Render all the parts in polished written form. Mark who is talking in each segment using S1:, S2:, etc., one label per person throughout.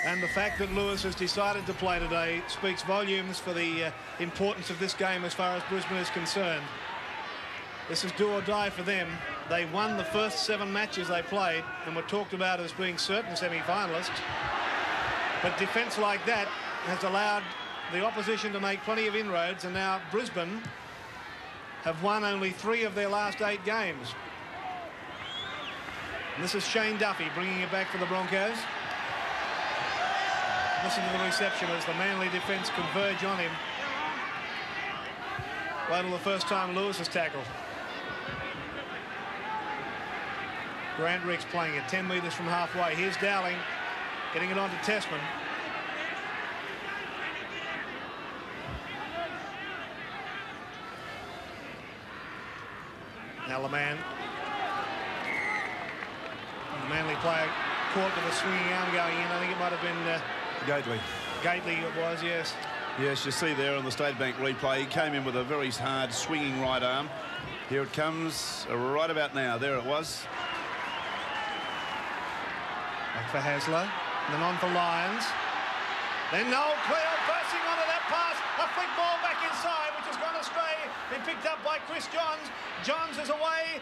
S1: And the fact that Lewis has decided to play today speaks volumes for the importance of this game as far as Brisbane is concerned. This is do or die for them. They won the first 7 matches they played and were talked about as being certain semi-finalists. But defence like that has allowed the opposition to make plenty of inroads, and now Brisbane have won only 3 of their last 8 games. And this is Shane Duffy bringing it back for the Broncos. Listen to the reception as the Manly defence converge on him. Wait till the first time Lewis is tackled. Grant Ricks playing it 10 metres from halfway. Here's Dowling getting it on to Tessman. Now Leman. The Manly player caught with a swinging arm going in. I think it might have been Gately it was, yes.
S2: Yes, you see there on the State Bank replay, he came in with a very hard swinging right arm. Here it comes right about now. There it was.
S1: Back for Hasler, and then on for Lyons. Then Noel Cleo bursting onto that pass. A flick ball back inside, which has gone astray. Been picked up by Chris Johns. Johns is away,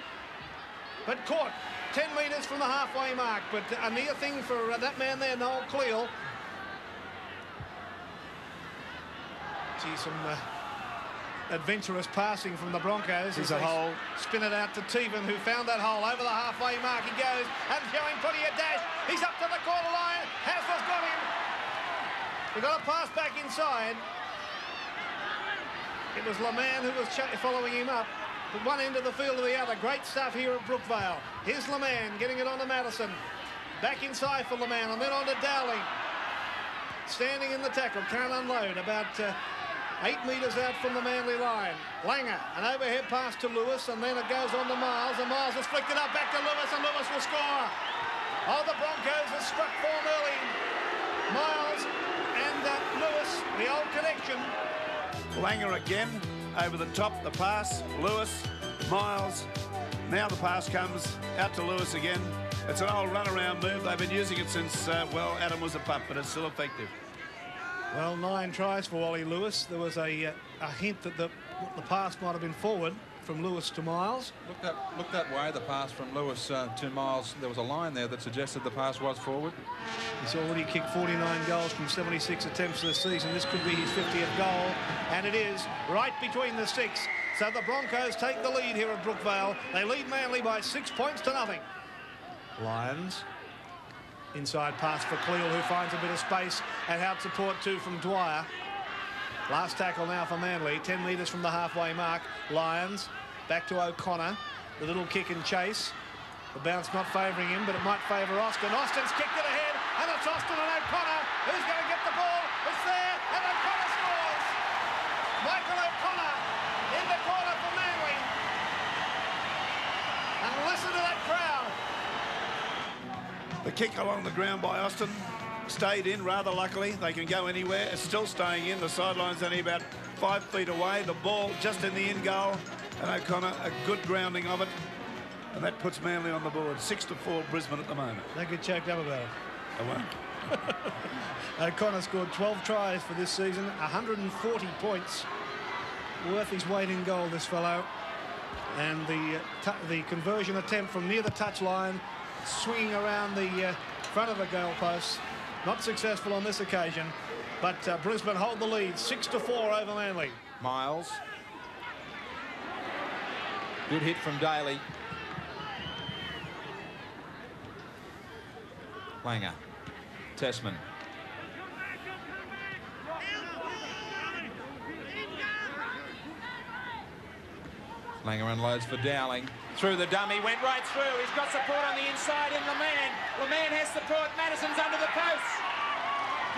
S1: but caught 10 metres from the halfway mark. But a near thing for that man there, Noel Cleo. See some adventurous passing from the Broncos.
S2: There's a hole.
S1: Spin it out to Teven, who found that hole over the halfway mark. He goes and showing plenty of dash. He's up to the quarter line. Hasler's got him. We've got a pass back inside. It was Leman who was following him up. From one end of the field to the other. Great stuff here at Brookvale. Here's Leman getting it on to Madison. Back inside for Leman, and then on to Dowling. Standing in the tackle, can't unload. About 8 metres out from the Manly line. Langer, an overhead pass to Lewis, and then it goes on to Miles, and Miles has flicked it up back to Lewis, and Lewis will score. Oh, the Broncos have struck form early. Miles and Lewis, the old connection.
S2: Langer again, over the top, the pass, Lewis, Miles. Now the pass comes out to Lewis again. It's an old run-around move. They've been using it since, well, Adam was a pup, but it's still effective.
S1: Well, 9 tries for Wally Lewis. There was a hint that the pass might have been forward from Lewis to Miles.
S3: Look that way, the pass from Lewis to Miles. There was a line there that suggested the pass was forward.
S1: He's already kicked 49 goals from 76 attempts this season. This could be his 50th goal, and it is right between the 6. So the Broncos take the lead here at Brookvale. They lead Manly by 6 points to nothing. Lyons. Inside pass for Cleal, who finds a bit of space and out support too from Dwyer. Last tackle now for Manly, 10 metres from the halfway mark. Lyons back to O'Connor. The little kick and chase. The bounce not favouring him, but it might favour Austin. Austin's kicked it ahead, and it's Austin and O'Connor. Who's going to get the ball? It's there, and O'Connor scores. Michael O'Connor in the corner for Manly. And listen to that crowd.
S2: The kick along the ground by Austin stayed in rather luckily. They can go anywhere. It's still staying in. The sideline's only about 5 feet away. The ball just in the in goal. And O'Connor, a good grounding of it. And that puts Manly on the board. 6-4 Brisbane at the moment.
S1: Don't get choked up about it.
S2: I won't.
S1: O'Connor scored 12 tries for this season. 140 points. Worth his weight in goal, this fellow. And the conversion attempt from near the touchline, swinging around the front of the goalpost. Not successful on this occasion, but Brisbane hold the lead, 6-4 over Manly.
S3: Miles. Good hit from Daly. Langer. Tessman. Langer unloads for Dowling. Through the dummy, went right through. He's got support on the inside in Leman. Leman has support. Madison's under the post.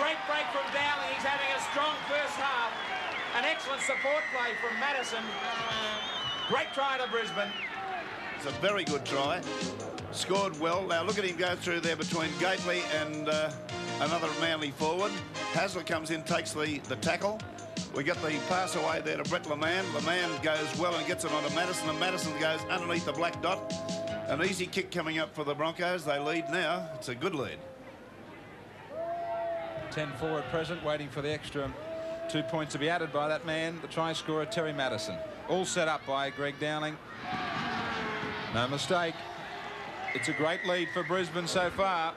S3: Great break from Dowling. He's having a strong first half. An excellent support play from Madison. Great try to Brisbane.
S2: It's a very good try. Scored well. Now look at him go through there between Gately and another Manly forward. Hasler comes in, takes the tackle. We get the pass away there to Brett Leman. Leman goes well and gets it onto Madison, and Madison goes underneath the black dot. An easy kick coming up for the Broncos. They lead now. It's a good lead.
S3: 10-4 at present, waiting for the extra 2 points to be added by that man, the try scorer, Terry Madison. All set up by Greg Dowling. No mistake. It's a great lead for Brisbane so far.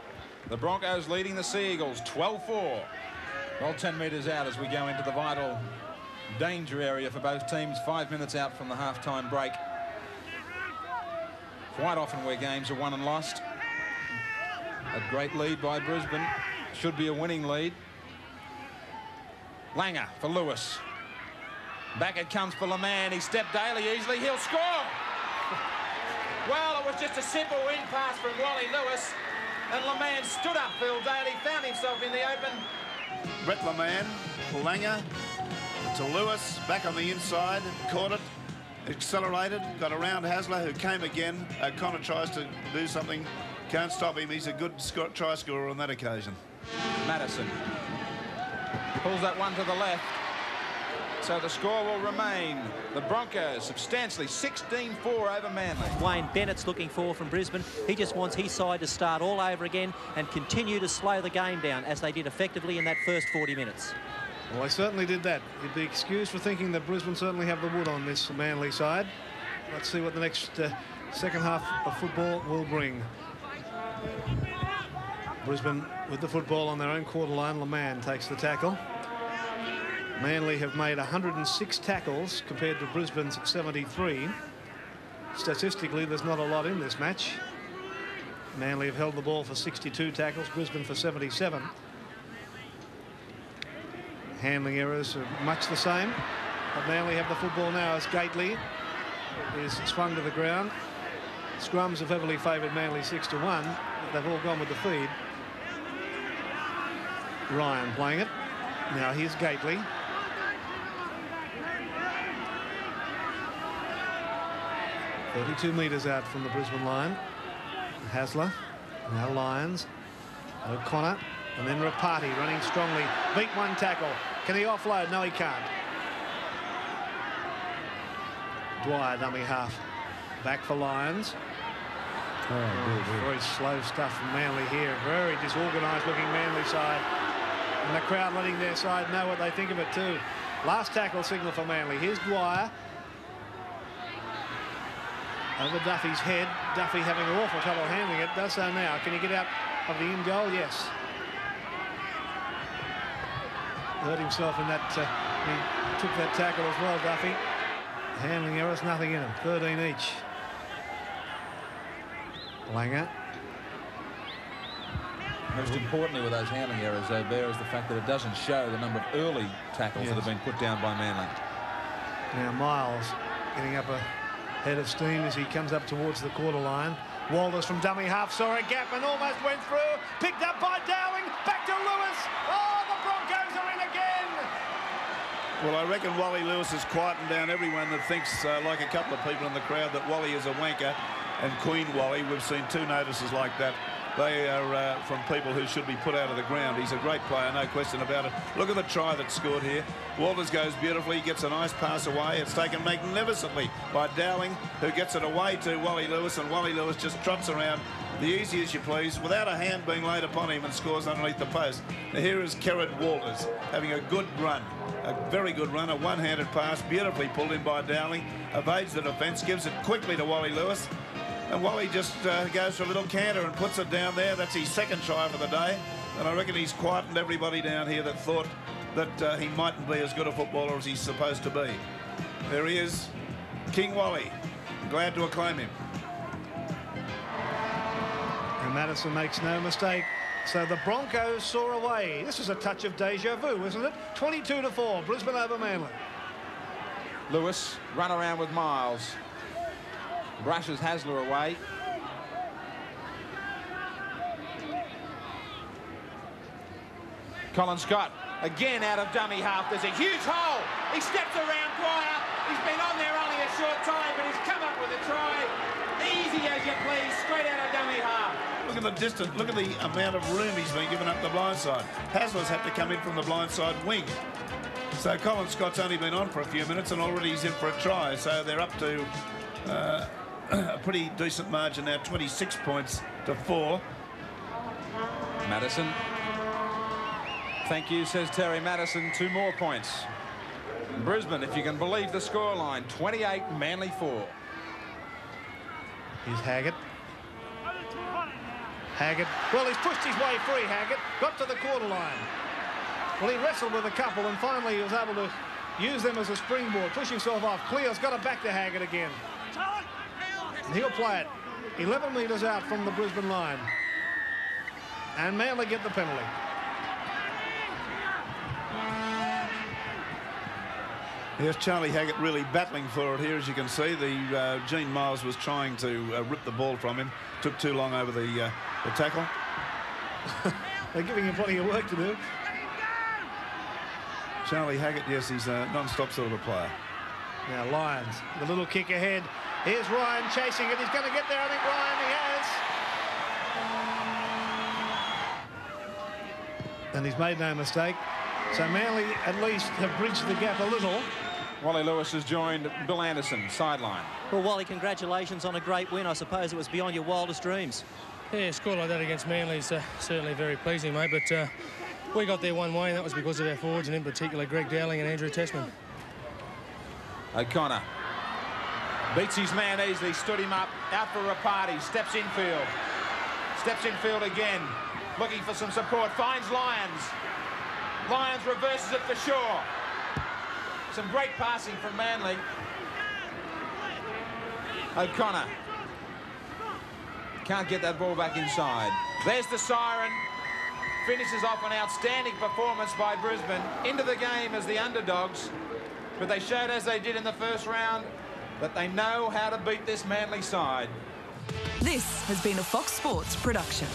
S3: The Broncos leading the Sea Eagles 12-4. Well, 10 metres out as we go into the vital danger area for both teams. 5 minutes out from the half-time break. Quite often where games are won and lost. A great lead by Brisbane. Should be a winning lead. Langer for Lewis. Back it comes for Leman. He stepped Daly easily. He'll score. Well, it was just a simple in pass from Wally Lewis. And Leman stood up. Phil Daly found himself in the open.
S2: Brett Leman, Langer to Lewis, back on the inside, caught it, accelerated, got around Hasler, who came again. O'Connor tries to do something, can't stop him. He's a good try scorer on that occasion.
S3: Madison pulls that one to the left. So the score will remain the Broncos substantially 16-4 over Manly.
S4: Wayne Bennett's looking for from Brisbane. He just wants his side to start all over again and continue to slow the game down as they did effectively in that first 40 minutes.
S1: Well, they certainly did that. You'd be excused for thinking that Brisbane certainly have the wood on this Manly side. Let's see what the next second half of football will bring. Brisbane with the football on their own quarter line. Leman takes the tackle. Manly have made 106 tackles compared to Brisbane's 73. Statistically, there's not a lot in this match. Manly have held the ball for 62 tackles, Brisbane for 77. Handling errors are much the same. But Manly have the football now as Gately is swung to the ground. Scrums have heavily favoured Manly 6-1, but they've all gone with the feed. Ryan playing it. Now here's Gately. .32 metres out from the Brisbane line. Hasler, now Lyons, O'Connor, and then Rapati running strongly. Beat one tackle. Can he offload? No, he can't. Dwyer, dummy half. Back for Lyons. Very slow stuff from Manly here. Very disorganised looking Manly side. And the crowd letting their side know what they think of it too. Last tackle signal for Manly. Here's Dwyer. Over Duffy's head. Duffy having an awful trouble handling it. Does so now. Can he get out of the in goal? Yes. Hurt himself in that. He took that tackle as well, Duffy. Handling errors, nothing in them. 13 each. Langer.
S3: Most importantly with those handling errors, though, Bear, is the fact that it doesn't show the number of early tackles that have been put down by Manly.
S1: Now Miles getting up a head of steam as he comes up towards the quarter line. Walters from dummy half saw a gap and almost went through. Picked up by Dowling. Back to Lewis. Oh, the Broncos are in again.
S2: Well, I reckon Wally Lewis has quietened down everyone that thinks, like a couple of people in the crowd, that Wally is a wanker. And Queen Wally, we've seen 2 notices like that. They are from people who should be put out of the ground. He's a great player, no question about it. Look at the try that's scored here. Walters goes beautifully, gets a nice pass away. It's taken magnificently by Dowling, who gets it away to Wally Lewis, and Wally Lewis just trots around the easy as you please, without a hand being laid upon him, and scores underneath the post. Now here is Kerrod Walters having a good run, a very good run, a one-handed pass, beautifully pulled in by Dowling, evades the defence, gives it quickly to Wally Lewis. And Wally just goes for a little canter and puts it down there. That's his second try for the day. And I reckon he's quietened everybody down here that thought that he mightn't be as good a footballer as he's supposed to be. There he is, King Wally. Glad to acclaim him.
S1: And Madison makes no mistake. So the Broncos soar away. This is a touch of deja vu, isn't it? 22-4, Brisbane over Manly.
S3: Lewis, run around with Miles. Brushes Hasler away. Colin Scott again out of dummy half. There's a huge hole. He steps around Dwyer. He's been on there only a short time, but he's come up with a try. Easy as you please, straight out of dummy half.
S2: Look at the distance. Look at the amount of room he's been given up the blind side. Hasler's had to come in from the blind side wing. So Colin Scott's only been on for a few minutes and already he's in for a try. So they're up to a pretty decent margin now, 26 points to 4.
S3: Madison. Thank you, says Terry Madison. 2 more points. Brisbane, if you can believe the scoreline, 28, Manly 4.
S1: Here's Haggett. Haggett, well, he's pushed his way free, Haggett. Got to the quarter line. Well, he wrestled with a couple and finally he was able to use them as a springboard. Push himself off. Clear's got it back to Haggett again. And he'll play it 11 metres out from the Brisbane line. And Manly get the penalty.
S2: Here's Charlie Haggett really battling for it here, as you can see. The Gene Miles was trying to rip the ball from him. Took too long over the tackle.
S1: They're giving him plenty of work to do.
S2: Charlie Haggett, yes, he's a non-stop sort of a player.
S1: Now Lyons, the little kick ahead. Here's Ryan chasing it. He's going to get there. I think Ryan, he has. And he's made no mistake. So Manly at least have bridged the gap a little.
S3: Wally Lewis has joined Bill Anderson, sideline.
S4: Well, Wally, congratulations on a great win. I suppose it was beyond your wildest dreams.
S5: Yeah, a score like that against Manly is certainly very pleasing, mate. But we got there one way, and that was because of our forwards, and in particular Greg Dowling and Andrew Tessman.
S3: O'Connor beats his man easily, stood him up, out for a party, steps infield. Steps infield again, looking for some support, finds Lyons. Lyons reverses it for Shaw. Some great passing from Manly. O'Connor can't get that ball back inside. There's the siren. Finishes off an outstanding performance by Brisbane. Into the game as the underdogs. But they showed, as they did in the first round, that they know how to beat this Manly side.
S6: This has been a Fox Sports production.